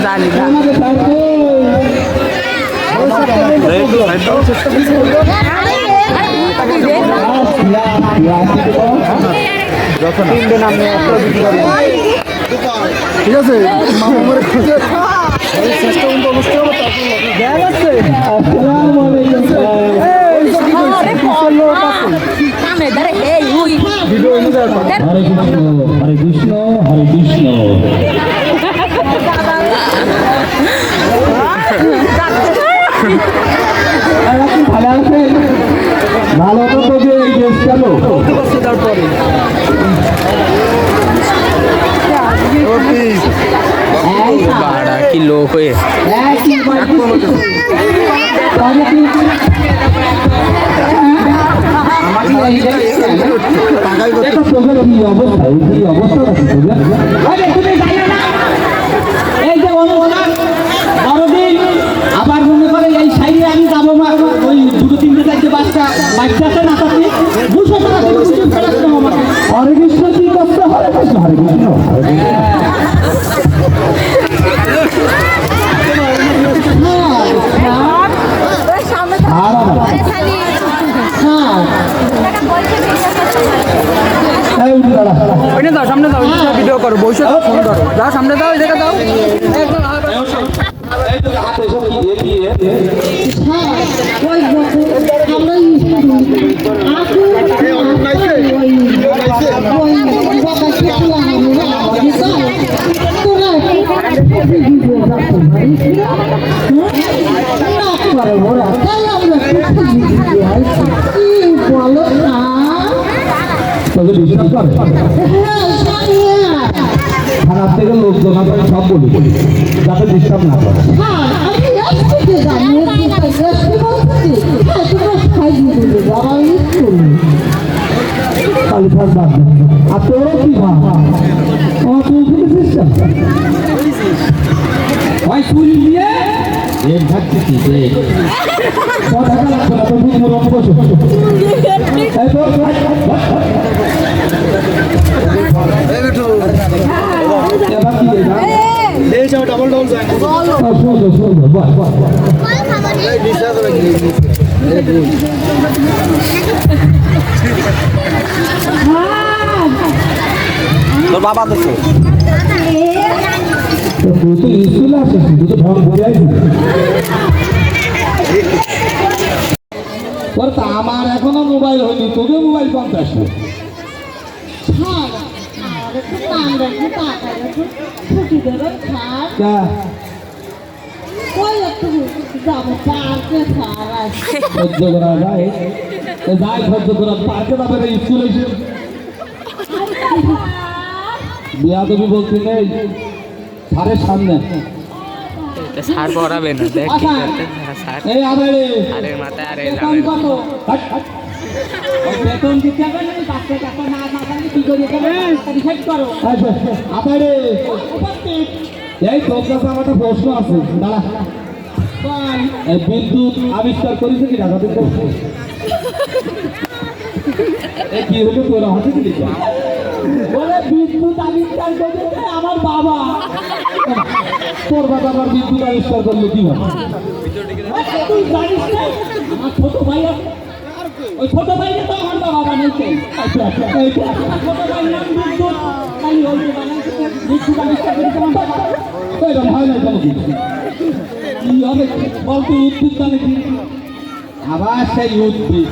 জানি না ঠিক আছে মামার খুঁজে চেষ্টা করতে অবস্থা হবে হরে কৃষ্ণ হরে কৃষ্ণ। ভালো আছেন? ভালো তো তোকে এই দেশ গেল তারপরে বাড়া কি লোক হয়ে আবার মনে করে এই সাইডে আমি যাবো ওই দুটো তিনটে চারটে বাচ্চা আছে না থাকলে 200 টাকা হরে কৃষ্ণ কি করতে হরে কৃষ্ণ হরে কৃষ্ণ দাও সামনে দাও ভিডিও করো বসে ফোন ধরো যাও সামনে দাও এদিকে দাও খারাপ থেকে লোকজন আমরা সব বলি যাতে ডিস্টার্ব না করে। আর তোর কি ভাই চুরি দিয়ে থাকতেছি ডবল ডবল যায় তোর বাবা তো তুই তো স্কুলে আসিস তুই তো ঢং করে আসিস তোর তা আমার এখনো মোবাইল হয়নি তোকে মোবাইল পাম্প আসবে সহ্য করা যায় যাই সহ্য করা পার্কে যাবে স্কুলে বিয়া তুমি বলছি নেই সারের সামনে সার পড়াবে না দেখ এই আবে সারের মাথায় আরে বেতন দিতে হবে না বাচ্চা টাকা না মাথায় কি করে দেবে রিসাইড করো আবে এই তোর কাছে আমার একটা প্রশ্ন আছে দাঁড়া এই বিদ্যুৎ আবিষ্কার করেছে কি ঢাকা থেকে এই কি হলো তোরা হাতে দিলি বলে বিদ্যুৎ আবিষ্কার করেছে আমার বাবা তোর বাবা আমার বিদ্যুৎ আবিষ্কার করলো কি হবে তুই জানিস না আমার ছোট ভাই আছে ওই ছোট ভাইকে তো আমার বাবা বানাইছে ছোট ভাই নাম বিদ্যুৎ খালি ওই বানাইছে বিদ্যুৎ আবিষ্কার করেছে আমার বাবা এরকম হয় না কোনো কিছু কি হবে বলতো উদ্ভিদ মানে কি আবার সেই উদ্ভিদ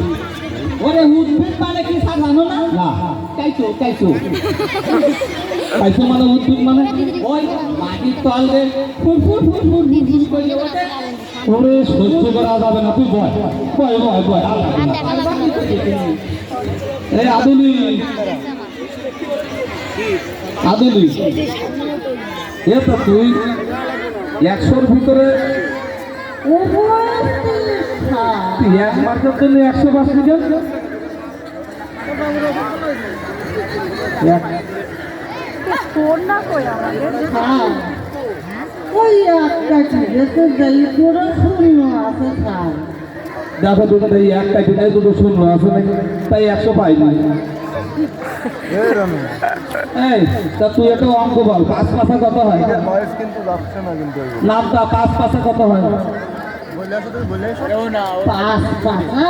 ওরে উদ্ভিদ মানে কি জানো না না কাইছো কাইছো কাইছো মানে উদ্ভিদ মানে ওই মাটির তলে ফুরফুর ফুরফুর ফুরফুর করে ওঠে ওরে সহ্য করা যাবে না তুই বয় বয় বয় বয় এই আদুলি আদুলি এ তো তুই 100-র ভিতরে তুই এক মার্কের জন্য 105 লিটার দেখো দুটো একটা দুটো শূন্য আছে নাকি তাই 100 পাইনি এই রানু এই তা তুই একটা অঙ্ক বল, 5 পাশা কত হয়? বয়স কিন্তু যাচ্ছে না কিন্তু নামটা 5 পাশা কত হয়? বলে আসো তুমি বলে আসো 5 পাশা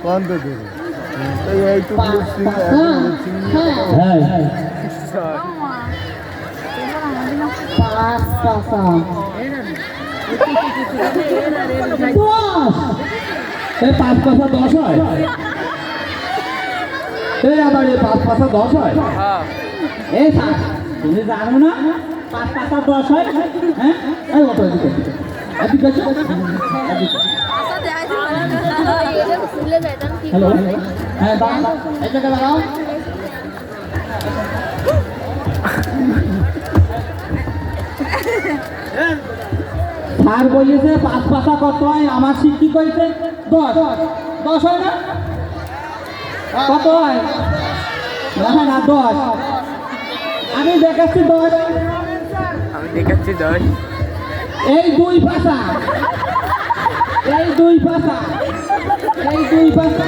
কোন তো দিদি এই এইটুকু 5 সিং পাশা হ্যাঁ 5 পাশা 10 এই 5 পাশা 10 হয়? এই আবার এই 5 পাশা 10 হয়? এই স্যার তুমি জানো না 5 পাশা 10 হয়? হ্যাঁ এই ওটা এদিকে এদিকে হ্যালো হ্যাঁ দাঁড়াও এই জায়গা দাঁড়াও। স্যার বলেছে 5 পাশা কত হয়? আমার শিক্ষি কইছে 10 হয় না? কত হয়? না না 10 আমি দেখাচ্ছি 10 এই 2 পাশা এই 2 পাশা এই 2 পাশা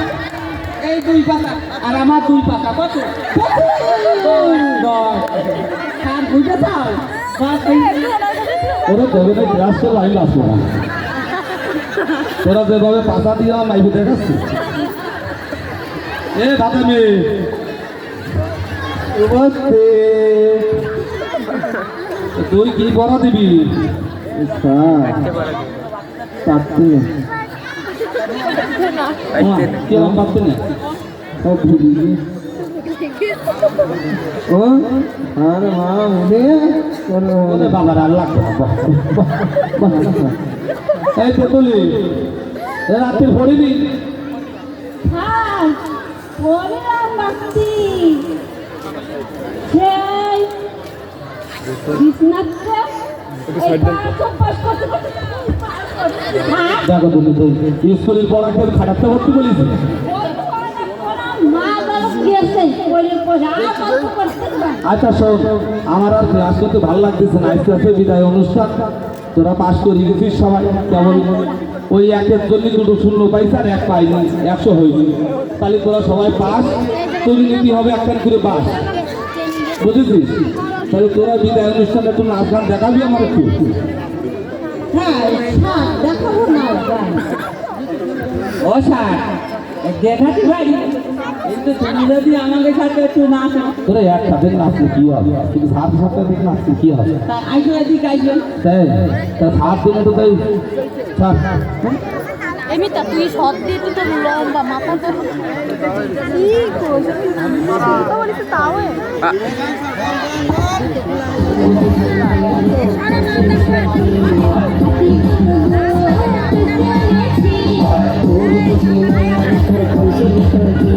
এই 2 পাশা আর আমার 2 পাশা কত? 10 স্যার বুঝে যাও ওরা দেবে না গ্লাস তো লাইন আসবে না, তোরা যেভাবে পাশা দিয়ে আমার লাইভে দেখাচ্ছি। এ দাদা মেয়ে তুই কি বড় দিবি? কেমন পাচ্ছে না আরে মা উঠে বাবার আর লাগবে না। এই তেতুলি রাত্রি পড়িবি? হ্যাঁ পড়লাম বাচ্চি সেই বিছনাতে দেখো তুমি তো স্কুলের পড়াকে খাটাতে ভর্তি বলিস। আচ্ছা শোন, আমার আর ক্লাস করতে ভালো লাগতেছে না, আস্তে আস্তে বিদায় অনুষ্ঠান, তোরা পাস করে গেছিস সবাই, কেমন ওই 1-এর জন্য 2 শূন্য পাইছে আর 1 পাইনি, 100 হয়নি, তাহলে তোরা সবাই পাস, তোর নীতি হবে 1 করে পাস, বুঝেছিস? তাহলে তোরা বিদায় অনুষ্ঠানে একটু নাচ গান দেখাবি আমার একটু। হ্যাঁ দেখাবো না ও স্যার দেখাতে পারি, কিন্তু তুমি যদি আমাদের সাথে একটু নাচ তোরা একসাথে নাচলে কি হবে? কিন্তু সাথে সাথে দেখ নাচলে কি হবে? আইসো এদিকে আইসো। তাই তা 7 দিনে তো তাই ছাড়। এমনিটা তুই সব দিয়ে তুই তো লম্বা মাথা তো কি করছিস তাও Thank you.